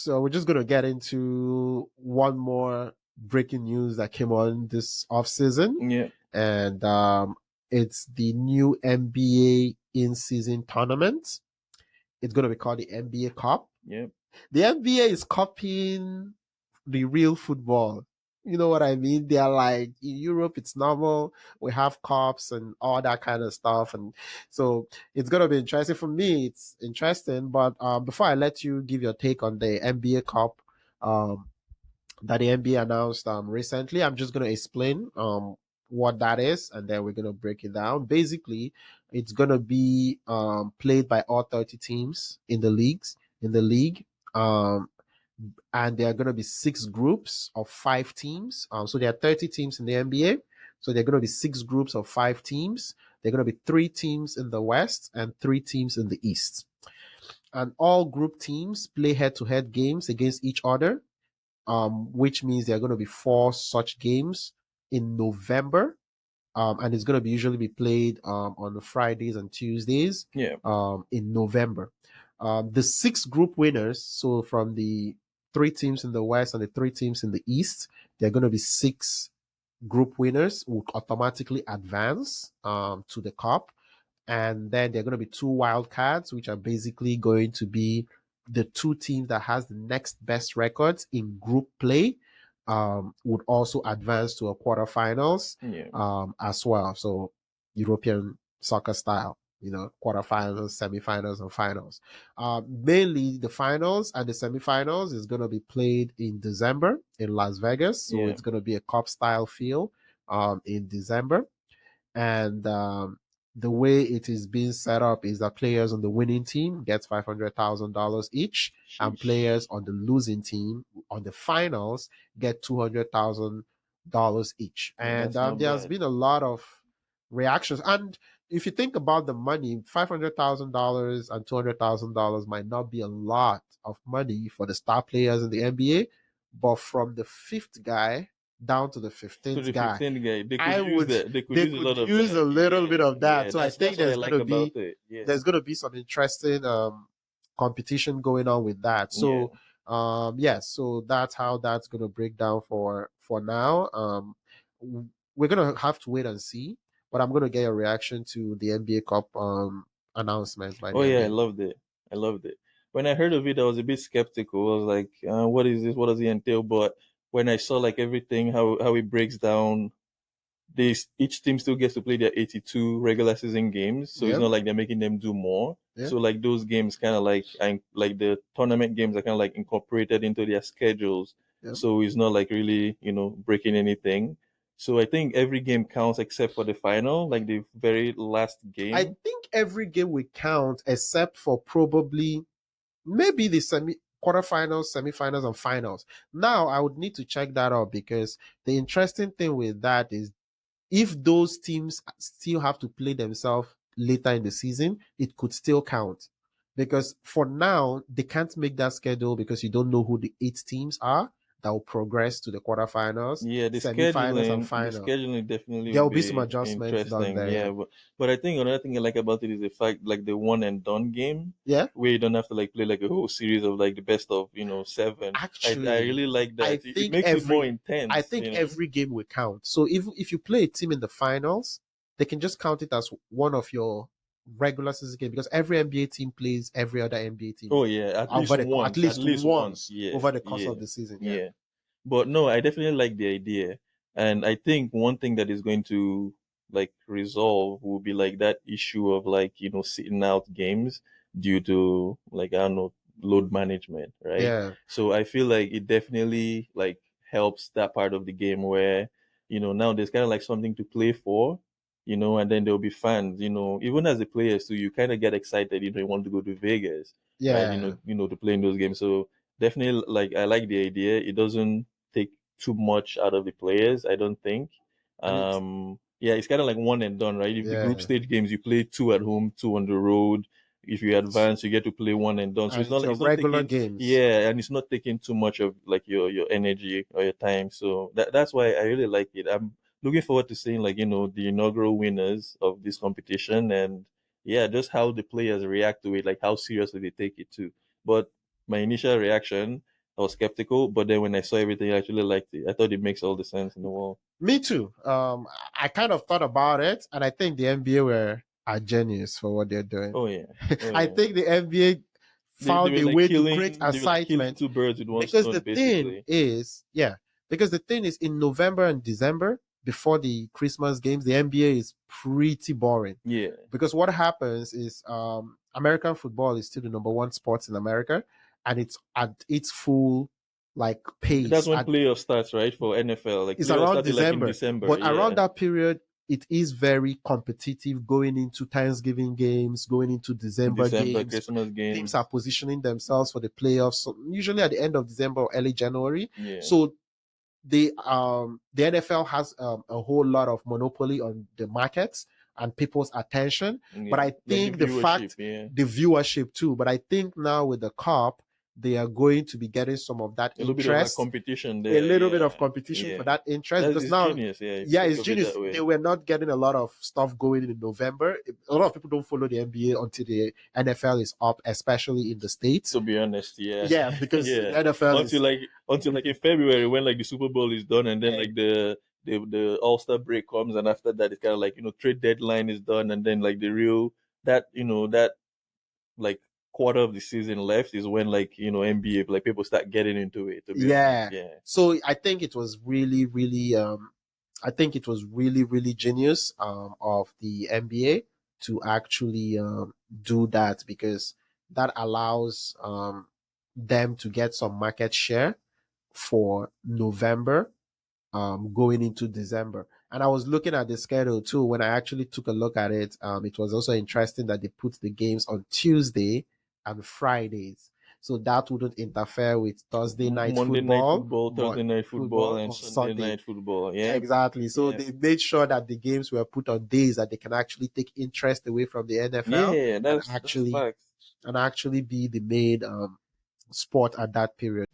So we're just going to get into one more breaking news that came on this off season, Yeah. and it's the new NBA in-season tournament. It's going to be called the NBA Cup. Yeah. The NBA is copying the real football. You know what I mean? They're like, in Europe, it's normal. We have cups and all that kind of stuff. And so it's going to be interesting for me. It's interesting. But before I let you give your take on the NBA Cup um, that the NBA announced recently, I'm just going to explain what that is. And then we're going to break it down. Basically, it's going to be played by all 30 teams in the league. Um, and there are going to be 6 groups of 5 teams. So there are 30 teams in the NBA. So there are going to be 6 groups of 5 teams. There are going to be 3 teams in the West and 3 teams in the East. And all group teams play head-to-head games against each other, which means there are going to be 4 such games in November. And it's going to be usually be played on the Fridays and Tuesdays Yeah. in November. The 6 group winners, so from the 3 teams in the West and the 3 teams in the East, there are going to be 6 group winners who automatically advance to the cup. And then there are going to be 2 wild cards, which are basically going to be the 2 teams that has the next best records in group play would also advance to a quarterfinals as well. So European soccer style, quarterfinals, semifinals, and finals. Mainly the finals and the semifinals is going to be played in December in Las Vegas. So it's going to be a cup style feel in December. And the way it is being set up is that players on the winning team gets $500,000 each, and players on the losing team on the finals get $200,000 each. And there's been a lot of reactions. And if you think about the money, $500,000 and $200,000 might not be a lot of money for the star players in the NBA, but from the 5th guy down to the 15th guy, they could I use would that. They could they use a could lot of use that. a little bit of that. So I think that's what I like about it. Yeah. there's gonna be some interesting competition going on with that. So so that's how that's gonna break down for now. We're gonna have to wait and see, but I'm gonna get a reaction to the NBA Cup announcement by the Oh yeah, I NBA. loved it. I loved it. When I heard of it, I was a bit skeptical. I was like, "What is this? What does it entail?" But when I saw like everything, how it breaks down, each team still gets to play their 82 regular season games, so it's Yep. not like they're making them do more. Yeah. So like those games, kind of like the tournament games are kind of like incorporated into their schedules. Yep. So it's not like really breaking anything. So I think every game counts except for the final, like the very last game. I think every game will count except for probably maybe the quarterfinals, semifinals, and finals. Now I would need to check that out, because the interesting thing with that is if those teams still have to play themselves later in the season, it could still count. Because for now, they can't make that schedule because you don't know who the 8 teams are that will progress to the quarterfinals, Yeah, semifinals, and finals. the scheduling definitely There will will be some be adjustments done interesting. Yeah, there. but I think another thing I like about it is the fact like the one and done game, Yeah. where you don't have to like play like a whole series of like the best of 7. Actually, I really like I that. It think makes it more every intense. every game will count. So if you play a team in the finals, they can just count it as one of your regular season games, because every NBA team plays every other NBA team Oh yeah, at least over once. at least once Yeah, over the course yeah, of the season. Yeah. yeah. But no, I definitely like the idea. And I think one thing that is going to like resolve will be like that issue of like, sitting out games due to like, I don't know, load management, right? Yeah. So I feel like it definitely like helps that part of the game where, now there's kind of like something to play for, and then there'll be fans, even as the players too, you kind of get excited, you want to go to Vegas, right? Yeah. To play in those games. So definitely like I like the idea. It doesn't take too much out of the players, I don't think. Yeah, it's kind of like one and done, right? If the group Yeah. stage games, you play 2 at home, 2 on the road. If you advance, you get to play one and done. So And it's your it's not regular taking, games. yeah, and it's not taking too much of like your energy or your time. So that's why I really like it. I'm looking forward to seeing like the inaugural winners of this competition, and yeah, just how the players react to it, like how seriously they take it too. But my initial reaction was skeptical, but then when I saw everything, I actually liked it. I thought it makes all the sense in the world. Me too. I kind of thought about it, and I think the NBA are genius for what they're doing. Oh yeah, oh I yeah. think the NBA They found were a like way to create they were like killing excitement two birds with one because stone, the thing basically. is, because the thing is, in November and December before the Christmas games, the NBA is pretty boring. Yeah, Because what happens is, American football is still the number one sport in America, and it's at its full like that's pace. when playoff starts, right? For NFL, like It's playoff around started like in December, December. but around Yeah, that period, it is very competitive going into Thanksgiving games, going into December December, games. Christmas Teams games. are positioning themselves for the playoffs, so usually at the end of December or early January. Yeah, So the NFL has a whole lot of monopoly on the markets and people's attention. But yeah. I Like the think the viewership. fact, Yeah, the viewership too. But I think now with the cup, they are going to be getting some of that a little bit of that interest, competition a there. little bit Yeah, of competition yeah. for that interest, That because is now, genius. Yeah, if you yeah, think it's of it genius. that They way. were not getting a lot of stuff going in November. A lot of people don't follow the NBA until the NFL is up, especially in the States. To be honest, yeah, Yeah, because the yeah. NFL is, Until like in February when like the Super Bowl is done, and then eh, like the All Star break comes, and after that it's kind of like trade deadline is done, and then like the real that like quarter of the season left is when like NBA like people start getting into it. To be honest, yeah. yeah, So I think it was really, really, I think it was really, really genius of the NBA to actually do that, because that allows them to get some market share for November going into December. And I was looking at the schedule too. When I actually took a look at it, it was also interesting that they put the games on Tuesday and Fridays. So that wouldn't interfere with Thursday night Monday night football, football, but Thursday night football, football and on Sunday Sunday. night football. Yeah, Exactly. So yeah, they made sure that the games were put on days that they can actually take interest away from the NFL yeah. and That's facts. actually be the main sport at that period.